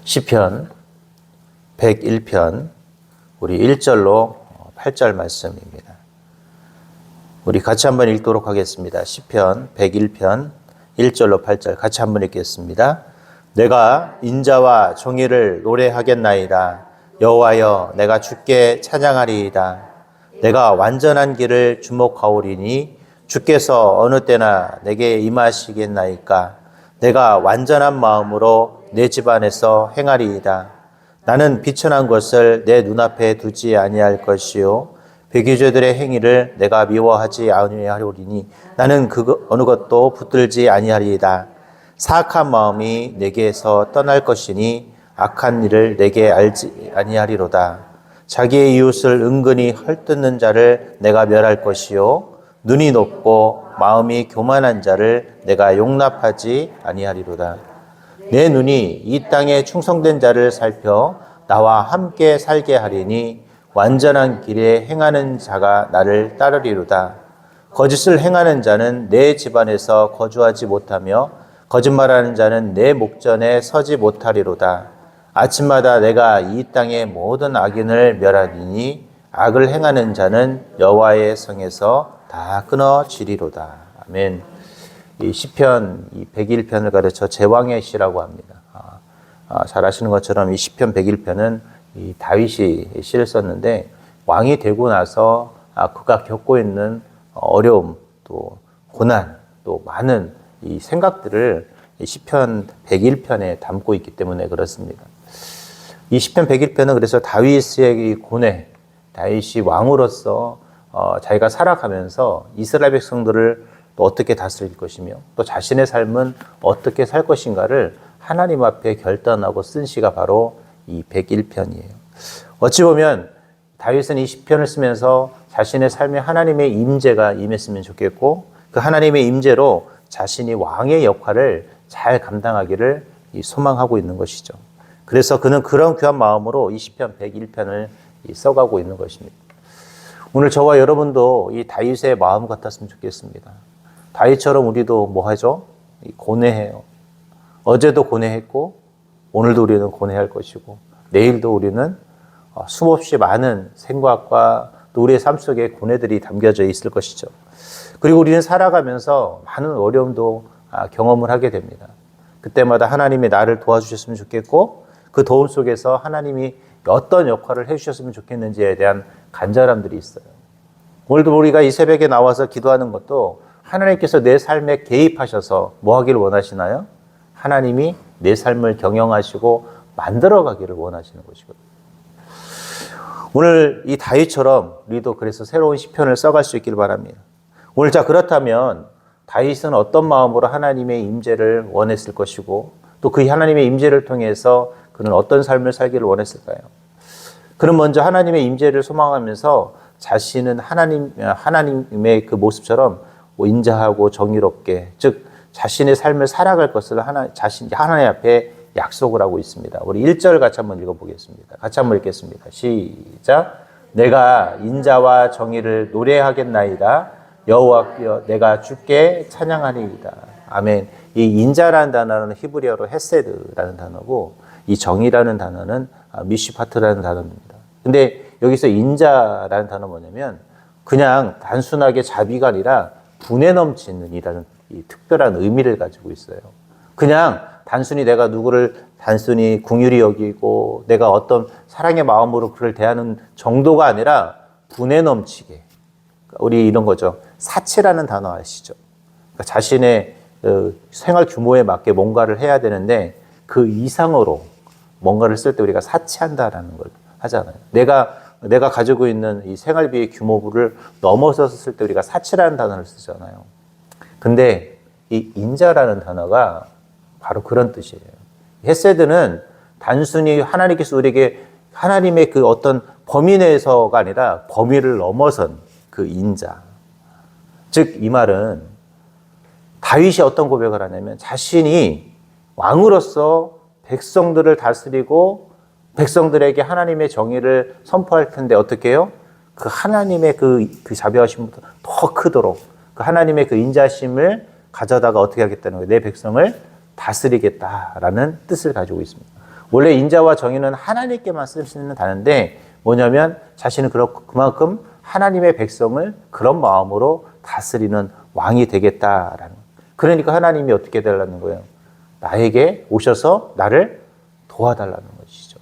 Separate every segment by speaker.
Speaker 1: 시편 101편 우리 1절로 8절 말씀입니다. 우리 같이 한번 읽도록 하겠습니다. 시편 101편 1절로 8절 같이 한번 읽겠습니다. 내가 인자와 정의를 노래하겠나이다. 여호와여, 내가 주께 찬양하리이다. 내가 완전한 길을 주목하오리니 주께서 어느 때나 내게 임하시겠나이까. 내가 완전한 마음으로 내 집안에서 행하리이다. 나는 비천한 것을 내 눈앞에 두지 아니할 것이요 배교자들의 행위를 내가 미워하지 아니하리니 나는 어느 것도 붙들지 아니하리이다. 사악한 마음이 내게서 떠날 것이니 악한 일을 내게 알지 아니하리로다. 자기의 이웃을 은근히 헐뜯는 자를 내가 멸할 것이요 눈이 높고 마음이 교만한 자를 내가 용납하지 아니하리로다. 내 눈이 이 땅에 충성된 자를 살펴 나와 함께 살게 하리니 완전한 길에 행하는 자가 나를 따르리로다. 거짓을 행하는 자는 내 집안에서 거주하지 못하며 거짓말하는 자는 내 목전에 서지 못하리로다. 아침마다 내가 이 땅의 모든 악인을 멸하리니 악을 행하는 자는 여호와의 성에서 다 끊어지리로다. 아멘. 이 시편 101편을 가르쳐 제왕의 시라고 합니다. 잘 아시는 것처럼 이 시편 101편은 이 다윗이 시를 썼는데 왕이 되고 나서 그가 겪고 있는 어려움, 또 고난, 또 많은 이 생각들을 이 시편 101편에 담고 있기 때문에 그렇습니다. 이 시편 101편은 그래서 다윗의 고뇌, 다윗이 왕으로서 자기가 살아가면서 이스라엘 백성들을 또 어떻게 다스릴 것이며 또 자신의 삶은 어떻게 살 것인가를 하나님 앞에 결단하고 쓴 시가 바로 이 101편이에요. 어찌 보면 다윗은 이 시편을 쓰면서 자신의 삶에 하나님의 임재가 임했으면 좋겠고 그 하나님의 임재로 자신이 왕의 역할을 잘 감당하기를 소망하고 있는 것이죠. 그래서 그는 그런 귀한 마음으로 이 시편 101편을 써가고 있는 것입니다. 오늘 저와 여러분도 이 다윗의 마음 같았으면 좋겠습니다. 다윗처럼 우리도 뭐 하죠? 고뇌해요. 어제도 고뇌했고 오늘도 우리는 고뇌할 것이고 내일도 우리는 수없이 많은 생각과 또 우리의 삶 속에 고뇌들이 담겨져 있을 것이죠. 그리고 우리는 살아가면서 많은 어려움도 경험을 하게 됩니다. 그때마다 하나님이 나를 도와주셨으면 좋겠고 그 도움 속에서 하나님이 어떤 역할을 해주셨으면 좋겠는지에 대한 간절함들이 있어요. 오늘도 우리가 이 새벽에 나와서 기도하는 것도 하나님께서 내 삶에 개입하셔서 뭐 하기를 원하시나요? 하나님이 내 삶을 경영하시고 만들어가기를 원하시는 것이거든요. 오늘 이 다윗처럼 우리도 그래서 새로운 시편을 써갈 수 있기를 바랍니다. 오늘 자 그렇다면 다윗은 어떤 마음으로 하나님의 임재를 원했을 것이고 또 그 하나님의 임재를 통해서 그는 어떤 삶을 살기를 원했을까요? 그는 먼저 하나님의 임재를 소망하면서 자신은 하나님의 그 모습처럼 인자하고 정의롭게 즉 자신의 삶을 살아갈 것을 하나님 앞에 약속을 하고 있습니다. 우리 1절 같이 한번 읽어보겠습니다. 같이 한번 읽겠습니다. 시작. 내가 인자와 정의를 노래하겠나이다. 여호와여, 내가 주께 찬양하리이다. 아멘. 이 인자라는 단어는 히브리어로 헤세드라는 단어고 이 정의라는 단어는 미시파트라는 단어입니다. 근데 여기서 인자라는 단어 뭐냐면 그냥 단순하게 자비가 아니라 분에 넘치는 이라는 이 특별한 의미를 가지고 있어요. 그냥 단순히 내가 누구를 단순히 긍휼히 여기고 내가 어떤 사랑의 마음으로 그를 대하는 정도가 아니라 분에 넘치게. 우리 이런 거죠. 사치라는 단어 아시죠? 그러니까 자신의 생활 규모에 맞게 뭔가를 해야 되는데 그 이상으로 뭔가를 쓸 때 우리가 사치한다라는 걸 하잖아요. 내가 가지고 있는 이 생활비의 규모를 넘어서서 쓸 때 우리가 사치라는 단어를 쓰잖아요. 근데 이 인자라는 단어가 바로 그런 뜻이에요. 헤세드는 단순히 하나님께서 우리에게 하나님의 그 어떤 범위 내에서가 아니라 범위를 넘어선 그 인자. 즉 이 말은 다윗이 어떤 고백을 하냐면 자신이 왕으로서 백성들을 다스리고 백성들에게 하나님의 정의를 선포할 텐데 어떻게 해요? 그 하나님의 그 자비하심부터 더 크도록 그 하나님의 그 인자심을 가져다가 어떻게 하겠다는 거예요? 내 백성을 다스리겠다라는 뜻을 가지고 있습니다. 원래 인자와 정의는 하나님께만 쓸 수 있는 단어인데 뭐냐면 자신은 그만큼 하나님의 백성을 그런 마음으로 다스리는 왕이 되겠다라는. 그러니까 하나님이 어떻게 되려는 거예요? 나에게 오셔서 나를 도와달라는 것이죠.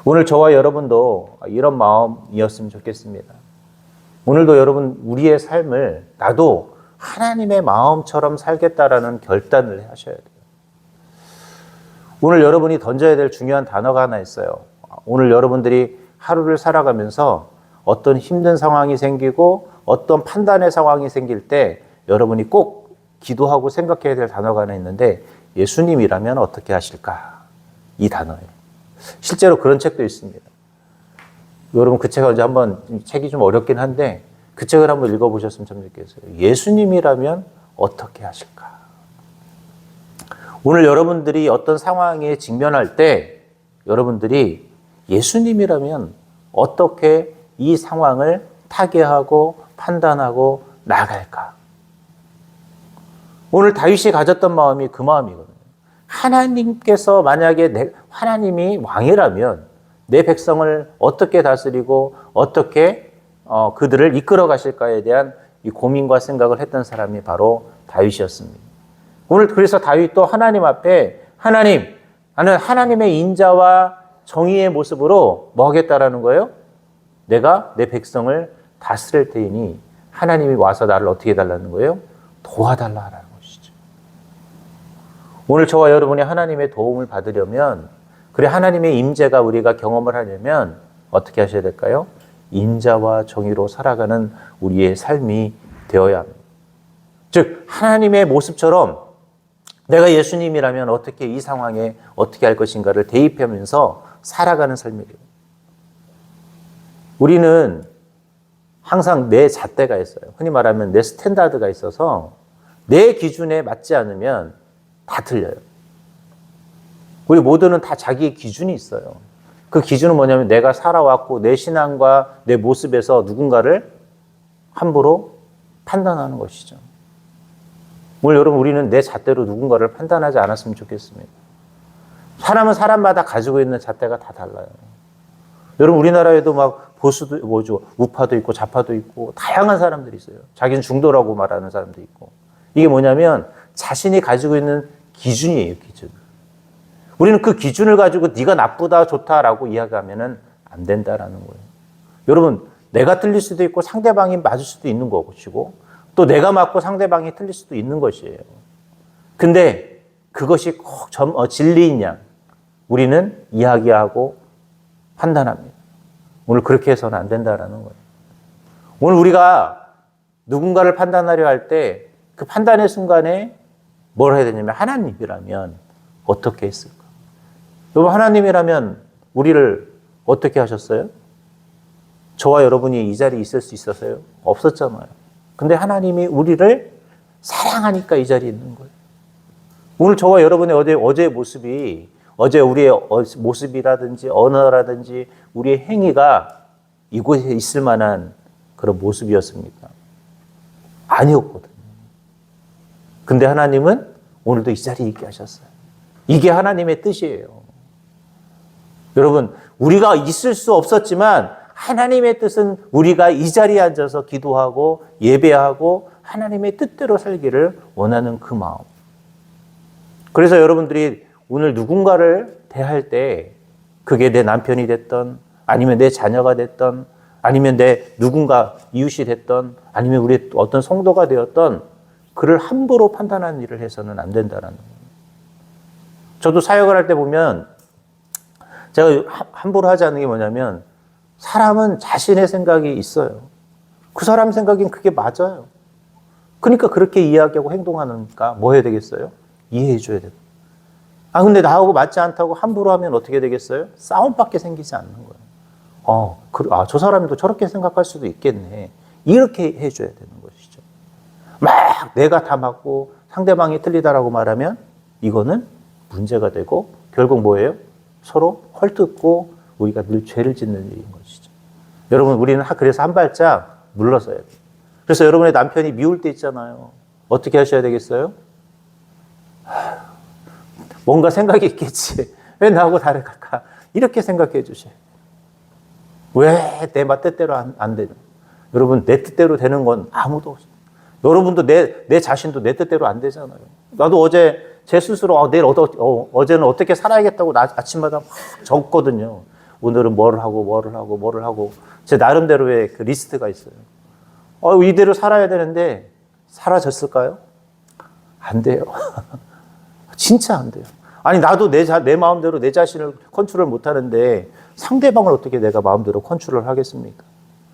Speaker 1: 오늘 저와 여러분도 이런 마음이었으면 좋겠습니다. 오늘도 여러분 우리의 삶을 나도 하나님의 마음처럼 살겠다라는 결단을 하셔야 돼요. 오늘 여러분이 던져야 될 중요한 단어가 하나 있어요. 오늘 여러분들이 하루를 살아가면서 어떤 힘든 상황이 생기고 어떤 판단의 상황이 생길 때 여러분이 꼭 기도하고 생각해야 될 단어가 하나 있는데 예수님이라면 어떻게 하실까? 이 단어예요. 실제로 그런 책도 있습니다. 여러분 그 책을 이제 한번 책이 좀 어렵긴 한데 그 책을 한번 읽어보셨으면 참 좋겠어요. 예수님이라면 어떻게 하실까? 오늘 여러분들이 어떤 상황에 직면할 때 여러분들이 예수님이라면 어떻게 이 상황을 타개하고 판단하고 나갈까? 오늘 다윗이 가졌던 마음이 그 마음이거든요. 하나님께서 만약에 하나님이 왕이라면 내 백성을 어떻게 다스리고 어떻게 그들을 이끌어 가실까에 대한 이 고민과 생각을 했던 사람이 바로 다윗이었습니다. 오늘 그래서 다윗도 하나님 앞에 하나님, 나는 하나님의 인자와 정의의 모습으로 뭐 하겠다라는 거예요? 내가 내 백성을 다스릴 테이니 하나님이 와서 나를 어떻게 해달라는 거예요? 도와달라는 것이죠. 오늘 저와 여러분이 하나님의 도움을 받으려면 그래 하나님의 임재가 우리가 경험을 하려면 어떻게 하셔야 될까요? 인자와 정의로 살아가는 우리의 삶이 되어야 합니다. 즉 하나님의 모습처럼 내가 예수님이라면 어떻게 이 상황에 어떻게 할 것인가를 대입하면서 살아가는 삶이에요. 우리는 항상 내 잣대가 있어요. 흔히 말하면 내 스탠다드가 있어서 내 기준에 맞지 않으면 다 틀려요. 우리 모두는 다 자기의 기준이 있어요. 그 기준은 뭐냐면 내가 살아왔고 내 신앙과 내 모습에서 누군가를 함부로 판단하는 것이죠. 오늘 여러분 우리는 내 잣대로 누군가를 판단하지 않았으면 좋겠습니다. 사람은 사람마다 가지고 있는 잣대가 다 달라요. 여러분 우리나라에도 막 보수도 우파도 있고 좌파도 있고 다양한 사람들이 있어요. 자기는 중도라고 말하는 사람도 있고. 이게 뭐냐면 자신이 가지고 있는 기준이에요, 기준. 우리는 그 기준을 가지고 네가 나쁘다 좋다라고 이야기하면은 안 된다라는 거예요. 여러분 내가 틀릴 수도 있고 상대방이 맞을 수도 있는 것이고 또 내가 맞고 상대방이 틀릴 수도 있는 것이에요. 근데 그것이 꼭 진리인 양 우리는 이야기하고 판단합니다. 오늘 그렇게 해서는 안 된다라는 거예요. 오늘 우리가 누군가를 판단하려 할 때 그 판단의 순간에 뭘 해야 되냐면 하나님이라면 어떻게 했을까? 여러분 하나님이라면 우리를 어떻게 하셨어요? 저와 여러분이 이 자리에 있을 수 있었어요? 없었잖아요. 근데 하나님이 우리를 사랑하니까 이 자리에 있는 거예요. 오늘 저와 여러분의 어제의 모습이 어제 우리의 모습이라든지 언어라든지 우리의 행위가 이곳에 있을 만한 그런 모습이었습니까? 아니었거든요. 근데 하나님은 오늘도 이 자리에 있게 하셨어요. 이게 하나님의 뜻이에요. 여러분, 우리가 있을 수 없었지만 하나님의 뜻은 우리가 이 자리에 앉아서 기도하고 예배하고 하나님의 뜻대로 살기를 원하는 그 마음. 그래서 여러분들이 오늘 누군가를 대할 때 그게 내 남편이 됐던 아니면 내 자녀가 됐던 아니면 내 누군가 이웃이 됐던 아니면 우리 어떤 성도가 되었던 그를 함부로 판단하는 일을 해서는 안 된다는 거예요. 저도 사역을 할 때 보면 제가 함부로 하지 않는 게 뭐냐면 사람은 자신의 생각이 있어요. 그 사람 생각엔 그게 맞아요. 그러니까 그렇게 이야기하고 행동하니까 뭐 해야 되겠어요? 이해해 줘야 돼요. 근데 나하고 맞지 않다고 함부로 하면 어떻게 되겠어요? 싸움밖에 생기지 않는 거예요. 저 사람도 저렇게 생각할 수도 있겠네. 이렇게 해줘야 되는 것이죠. 막 내가 다 맞고 상대방이 틀리다라고 말하면 이거는 문제가 되고 결국 뭐예요? 서로 헐뜯고 우리가 늘 죄를 짓는 일인 것이죠. 여러분 우리는 그래서 한 발짝 물러서야 돼요. 그래서 여러분의 남편이 미울 때 있잖아요. 어떻게 하셔야 되겠어요? 뭔가 생각이 있겠지. 왜 나하고 다를까? 이렇게 생각해 주셔요. 왜 내 뜻대로 안 되냐? 여러분, 내 뜻대로 되는 건 아무도 없어요. 여러분도 내 자신도 내 뜻대로 안 되잖아요. 나도 어제 제 스스로 어제는 어떻게 살아야겠다고 아침마다 막 적거든요. 오늘은 뭐를 하고 제 나름대로의 그 리스트가 있어요. 이대로 살아야 되는데 사라졌을까요? 안 돼요. 진짜 안 돼요. 아니, 나도 내 마음대로 내 자신을 컨트롤 못 하는데 상대방을 어떻게 내가 마음대로 컨트롤 하겠습니까?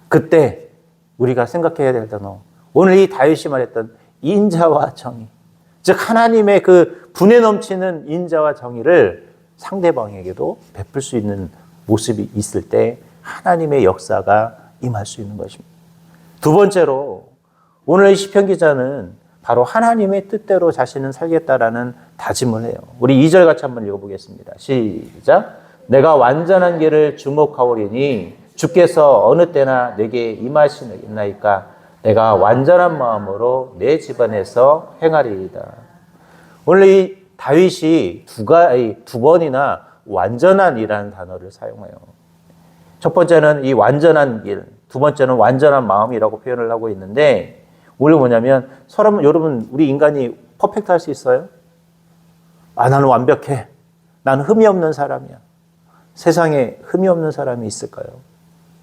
Speaker 1: 그때 우리가 생각해야 될 단어, 오늘 이 다윗이 말했던 인자와 정의, 즉 하나님의 그 분에 넘치는 인자와 정의를 상대방에게도 베풀 수 있는 모습이 있을 때 하나님의 역사가 임할 수 있는 것입니다. 두 번째로 오늘 시편 기자는 바로 하나님의 뜻대로 자신은 살겠다라는 다짐을 해요. 우리 2절 같이 한번 읽어보겠습니다. 시작. 내가 완전한 길을 주목하오리니 주께서 어느 때나 내게 임하시나이까. 내가 완전한 마음으로 내 집안에서 행하리이다. 오늘 이 다윗이 두 번이나 완전한이라는 단어를 사용해요. 첫 번째는 이 완전한 길, 두 번째는 완전한 마음이라고 표현을 하고 있는데, 원래 뭐냐면 여러분, 우리 인간이 퍼펙트 할 수 있어요? 나는 완벽해. 나는 흠이 없는 사람이야. 세상에 흠이 없는 사람이 있을까요?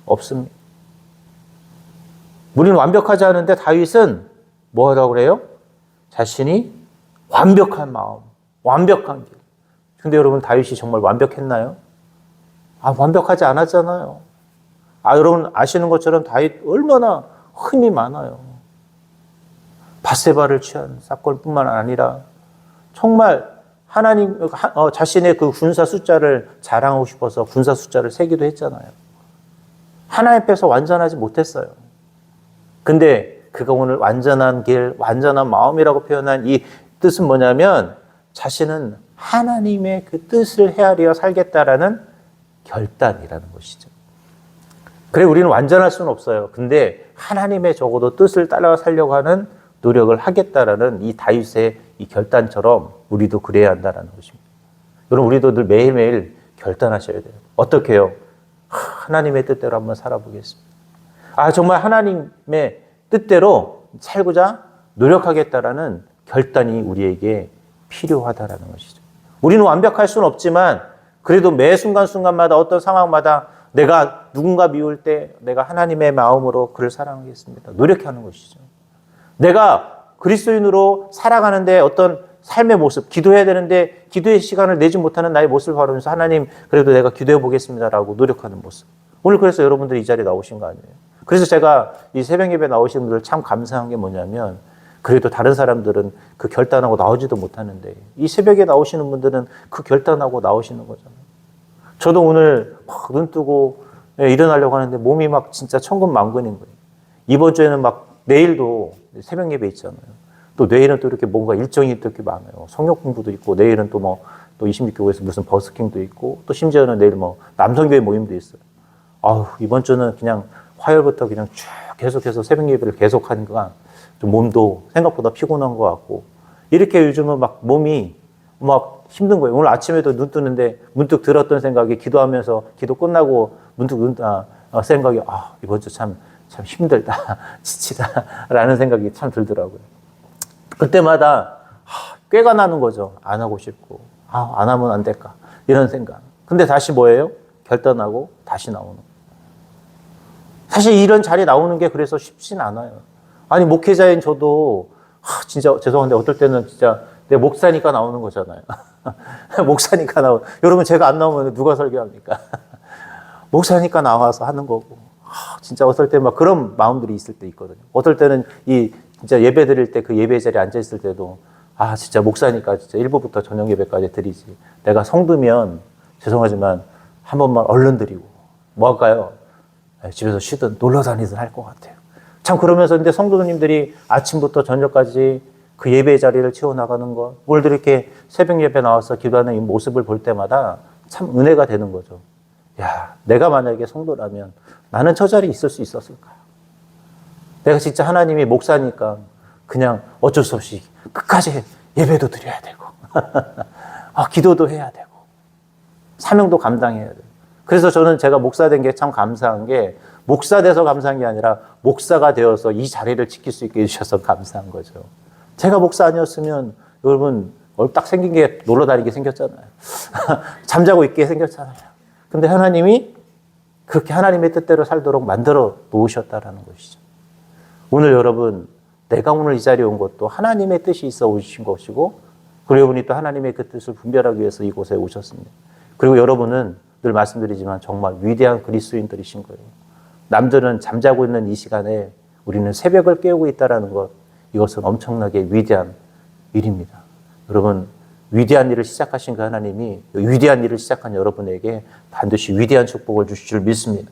Speaker 1: 없습니다. 우리는 완벽하지 않은데 다윗은 뭐 하라고 그래요? 자신이 완벽한 마음, 완벽한 길. 근데 여러분, 다윗이 정말 완벽했나요? 완벽하지 않았잖아요. 여러분 아시는 것처럼 다윗 얼마나 흠이 많아요. 밧세바를 취한 사건뿐만 아니라 정말 하나님 자신의 그 군사 숫자를 자랑하고 싶어서 군사 숫자를 세기도 했잖아요. 하나님 앞에서 완전하지 못했어요. 근데 그가 오늘 완전한 길, 완전한 마음이라고 표현한 이 뜻은 뭐냐면 자신은 하나님의 그 뜻을 헤아려 살겠다라는 결단이라는 것이죠. 그래, 우리는 완전할 수는 없어요. 근데 하나님의 적어도 뜻을 따라 살려고 하는 노력을 하겠다라는 이 다윗의 이 결단처럼 우리도 그래야 한다는 것입니다. 여러분, 우리도 늘 매일매일 결단하셔야 돼요. 어떻게 해요? 하나님의 뜻대로 한번 살아보겠습니다. 정말 하나님의 뜻대로 살고자 노력하겠다라는 결단이 우리에게 필요하다라는 것이죠. 우리는 완벽할 수는 없지만 그래도 매 순간순간마다 어떤 상황마다 내가 누군가 미울 때 내가 하나님의 마음으로 그를 사랑하겠습니다. 노력하는 것이죠. 내가 그리스도인으로 살아가는데 어떤 삶의 모습, 기도해야 되는데 기도의 시간을 내지 못하는 나의 모습을 바라면서 하나님, 그래도 내가 기도해 보겠습니다라고 노력하는 모습. 오늘 그래서 여러분들이 이 자리에 나오신 거 아니에요? 그래서 제가 이 새벽 예배 나오신 분들 참 감사한 게 뭐냐면, 그래도 다른 사람들은 그 결단하고 나오지도 못하는데 이 새벽에 나오시는 분들은 그 결단하고 나오시는 거잖아요. 저도 오늘 막 눈 뜨고 일어나려고 하는데 몸이 막 진짜 천근만근인 거예요. 이번 주에는 막 내일도 새벽 예배 있잖아요. 또 내일은 또 이렇게 뭔가 일정이 또 이렇게 많아요. 성역 공부도 있고, 내일은 또 26교회에서 무슨 버스킹도 있고, 또 심지어는 내일 남성교회 모임도 있어요. 이번 주는 그냥 화요일부터 그냥 쭉 계속해서 새벽 예배를 계속하니까 좀 몸도 생각보다 피곤한 것 같고, 이렇게 요즘은 막 몸이 막 힘든 거예요. 오늘 아침에도 눈 뜨는데 문득 들었던 생각이, 기도하면서 기도 끝나고 문득 생각이, 이번 주 참 힘들다, 지치다라는 생각이 참 들더라고요. 그때마다 꾀가 나는 거죠. 안 하고 싶고, 안 하면 안 될까, 이런 생각. 근데 다시 뭐예요? 결단하고 다시 나오는 거예요. 사실 이런 자리에 나오는 게 그래서 쉽진 않아요. 목회자인 저도 진짜 죄송한데 어떨 때는 진짜 내 목사니까 나오는 거잖아요. 목사니까 여러분, 제가 안 나오면 누가 설교합니까? 목사니까 나와서 하는 거고. 진짜 어떨 때 막 그런 마음들이 있을 때 있거든요. 어떨 때는 진짜 예배 드릴 때 그 예배 자리에 앉아 있을 때도 진짜 목사니까 진짜 1부부터 저녁 예배까지 드리지. 내가 성도면 죄송하지만 한 번만 얼른 드리고 뭐 할까요? 집에서 쉬든 놀러 다니든 할 것 같아요. 참, 그러면서 근데 성도님들이 아침부터 저녁까지 그 예배 자리를 채워나가는 것, 오늘도 이렇게 새벽 예배 나와서 기도하는 이 모습을 볼 때마다 참 은혜가 되는 거죠. 내가 만약에 성도라면 나는 저 자리에 있을 수 있었을까? 내가 진짜 하나님이 목사니까 그냥 어쩔 수 없이 끝까지 예배도 드려야 되고 기도도 해야 되고, 사명도 감당해야 돼요. 그래서 저는 제가 목사 된 게 참 감사한 게 목사 돼서 감사한 게 아니라 목사가 되어서 이 자리를 지킬 수 있게 해주셔서 감사한 거죠. 제가 목사 아니었으면 여러분 딱 생긴 게 놀러 다니게 생겼잖아요. 잠자고 있게 생겼잖아요. 근데 하나님이 그렇게 하나님의 뜻대로 살도록 만들어 놓으셨다라는 것이죠. 오늘 여러분, 내가 오늘 이 자리에 온 것도 하나님의 뜻이 있어 오신 것이고, 그리고 여러분이 또 하나님의 그 뜻을 분별하기 위해서 이곳에 오셨습니다. 그리고 여러분은 늘 말씀드리지만 정말 위대한 그리스도인들이신 거예요. 남들은 잠자고 있는 이 시간에 우리는 새벽을 깨우고 있다는 것, 이것은 엄청나게 위대한 일입니다. 여러분, 위대한 일을 시작하신 그 하나님이 위대한 일을 시작한 여러분에게 반드시 위대한 축복을 주실 줄 믿습니다.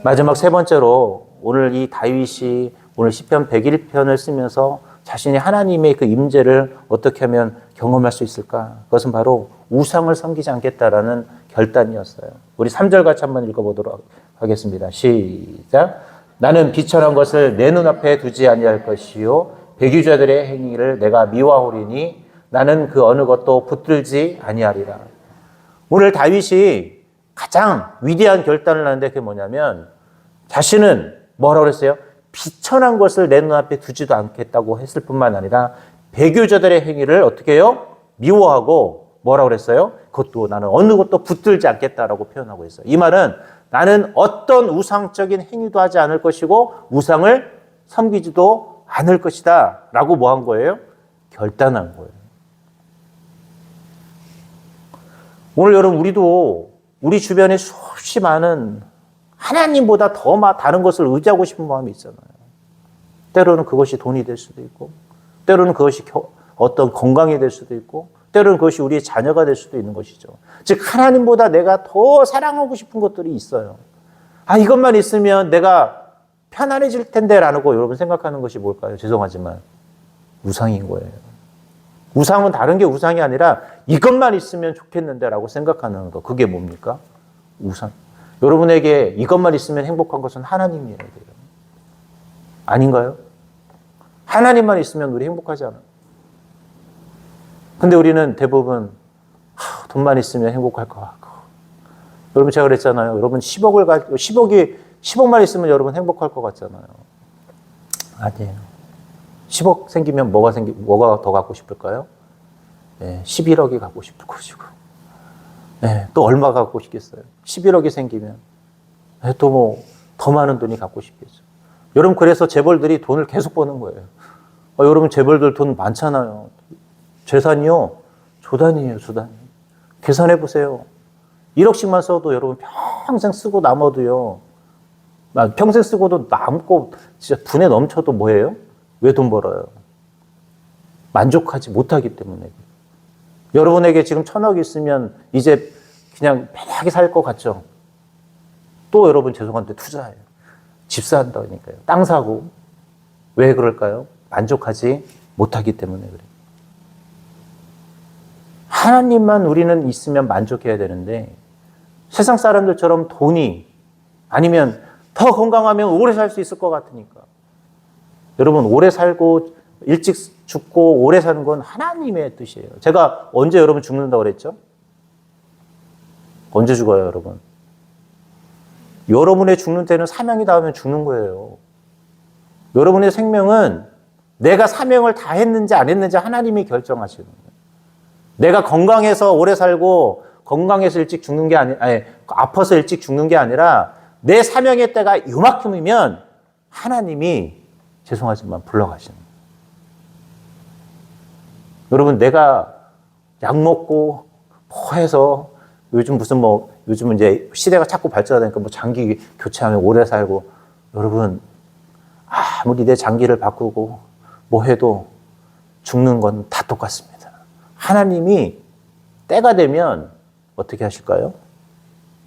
Speaker 1: 마지막 세 번째로 오늘 이 다윗이 오늘 시편 101편을 쓰면서 자신이 하나님의 그 임재를 어떻게 하면 경험할 수 있을까? 그것은 바로 우상을 섬기지 않겠다라는 결단이었어요. 우리 3절 같이 한번 읽어보도록 하겠습니다. 시작. 나는 비천한 것을 내 눈앞에 두지 아니할 것이요 백유자들의 행위를 내가 미워하오리니 나는 그 어느 것도 붙들지 아니하리라. 오늘 다윗이 가장 위대한 결단을 하는데 그게 뭐냐면 자신은 뭐라고 그랬어요? 비천한 것을 내 눈앞에 두지도 않겠다고 했을 뿐만 아니라 배교자들의 행위를 어떻게 해요? 미워하고 뭐라고 그랬어요? 그것도 나는 어느 것도 붙들지 않겠다라고 표현하고 있어요. 이 말은 나는 어떤 우상적인 행위도 하지 않을 것이고 우상을 섬기지도 않을 것이다 라고 뭐 한 거예요? 결단한 거예요. 오늘 여러분 우리도 우리 주변에 수없이 많은 하나님보다 더 다른 것을 의지하고 싶은 마음이 있잖아요. 때로는 그것이 돈이 될 수도 있고 때로는 그것이 어떤 건강이 될 수도 있고 때로는 그것이 우리의 자녀가 될 수도 있는 것이죠. 즉 하나님보다 내가 더 사랑하고 싶은 것들이 있어요. 아, 이것만 있으면 내가 편안해질 텐데 라고 여러분 생각하는 것이 뭘까요? 죄송하지만 우상인 거예요. 우상은 다른 게 우상이 아니라 이것만 있으면 좋겠는데 라고 생각하는 거. 그게 뭡니까? 우상. 여러분에게 이것만 있으면 행복한 것은 하나님이어야 돼요. 아닌가요? 하나님만 있으면 우리 행복하지 않아요. 근데 우리는 대부분 돈만 있으면 행복할 것 같고. 여러분 제가 그랬잖아요. 여러분 10억만 있으면 여러분 행복할 것 같잖아요. 아니에요. 10억 생기면 뭐가 더 갖고 싶을까요? 네, 11억이 갖고 싶을 것이고. 네, 또 얼마 갖고 싶겠어요? 11억이 생기면 네, 또 뭐 더 많은 돈이 갖고 싶겠죠. 여러분 그래서 재벌들이 돈을 계속 버는 거예요. 여러분 재벌들 돈 많잖아요. 재산이요? 조단이에요, 조단. 계산해 보세요. 1억씩만 써도 여러분 평생 쓰고 남아도요. 평생 쓰고도 남고 진짜 분에 넘쳐도 뭐예요? 왜 돈 벌어요? 만족하지 못하기 때문에. 여러분에게 지금 1,000억 있으면 이제 그냥 편하게 살 것 같죠? 또 여러분 죄송한데 투자해요. 집 산다니까요. 땅 사고. 왜 그럴까요? 만족하지 못하기 때문에 그래요. 하나님만 우리는 있으면 만족해야 되는데 세상 사람들처럼 돈이 아니면 더 건강하면 오래 살 수 있을 것 같으니까. 여러분 오래 살고 일찍 죽고 오래 사는 건 하나님의 뜻이에요. 제가 언제 여러분 죽는다고 그랬죠? 언제 죽어요 여러분? 여러분의 죽는 때는 사명이 닿으면 죽는 거예요. 여러분의 생명은 내가 사명을 다 했는지 안 했는지 하나님이 결정하시는 거예요. 내가 건강해서 오래 살고 건강해서 일찍 죽는 게 아파서 일찍 죽는 게 아니라 내 사명의 때가 이만큼이면 하나님이 죄송하지만 불러가시는 거예요. 여러분 내가 약 먹고 뭐 해서 요즘은 이제 시대가 자꾸 발전하니까 뭐 장기 교체하면 오래 살고 여러분 아무리 내 장기를 바꾸고 뭐 해도 죽는 건 다 똑같습니다. 하나님이 때가 되면 어떻게 하실까요?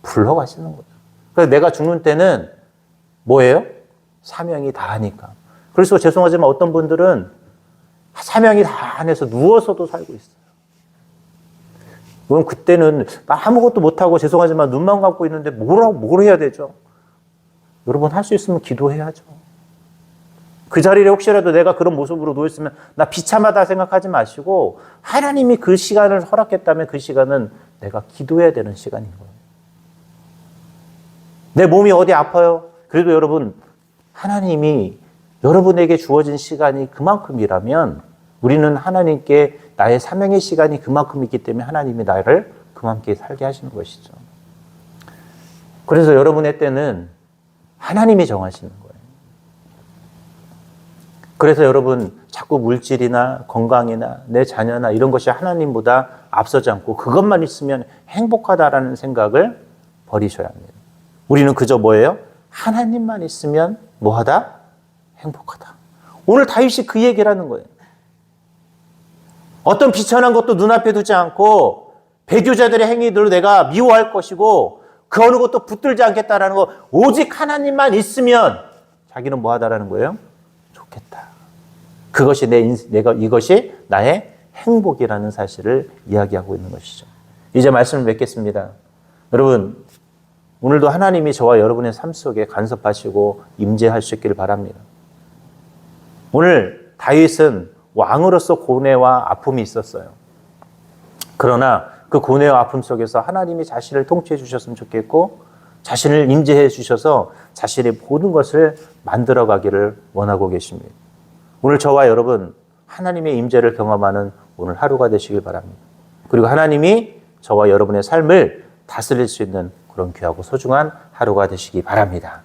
Speaker 1: 불러가시는 거예요. 그래서 내가 죽는 때는 뭐예요? 사명이 다 하니까. 그래서 죄송하지만 어떤 분들은 사명이 다 안 해서 누워서도 살고 있어요. 그럼 그때는 아무것도 못하고 죄송하지만 눈만 감고 있는데 뭘 해야 되죠? 여러분 할 수 있으면 기도해야죠. 그 자리에 혹시라도 내가 그런 모습으로 누워있으면 나 비참하다 생각하지 마시고 하나님이 그 시간을 허락했다면 그 시간은 내가 기도해야 되는 시간인 거예요. 내 몸이 어디 아파요? 그래도 여러분, 하나님이 여러분에게 주어진 시간이 그만큼이라면 우리는 하나님께 나의 사명의 시간이 그만큼 있기 때문에 하나님이 나를 그만큼 살게 하시는 것이죠. 그래서 여러분의 때는 하나님이 정하시는 거예요. 그래서 여러분 자꾸 물질이나 건강이나 내 자녀나 이런 것이 하나님보다 앞서지 않고 그것만 있으면 행복하다라는 생각을 버리셔야 합니다. 우리는 그저 뭐예요? 하나님만 있으면 뭐하다? 행복하다. 오늘 다윗이 그 얘기를 하는 거예요. 어떤 비천한 것도 눈앞에 두지 않고 배교자들의 행위들을 내가 미워할 것이고 그 어느 것도 붙들지 않겠다라는 거, 오직 하나님만 있으면 자기는 뭐하다라는 거예요? 좋겠다. 그것이 이것이 나의 행복이라는 사실을 이야기하고 있는 것이죠. 이제 말씀을 맺겠습니다. 여러분, 오늘도 하나님이 저와 여러분의 삶 속에 간섭하시고 임재할 수 있기를 바랍니다. 오늘 다윗은 왕으로서 고뇌와 아픔이 있었어요. 그러나 그 고뇌와 아픔 속에서 하나님이 자신을 통치해 주셨으면 좋겠고 자신을 임재해 주셔서 자신의 모든 것을 만들어 가기를 원하고 계십니다. 오늘 저와 여러분 하나님의 임재를 경험하는 오늘 하루가 되시길 바랍니다. 그리고 하나님이 저와 여러분의 삶을 다스릴 수 있는 그런 귀하고 소중한 하루가 되시기 바랍니다.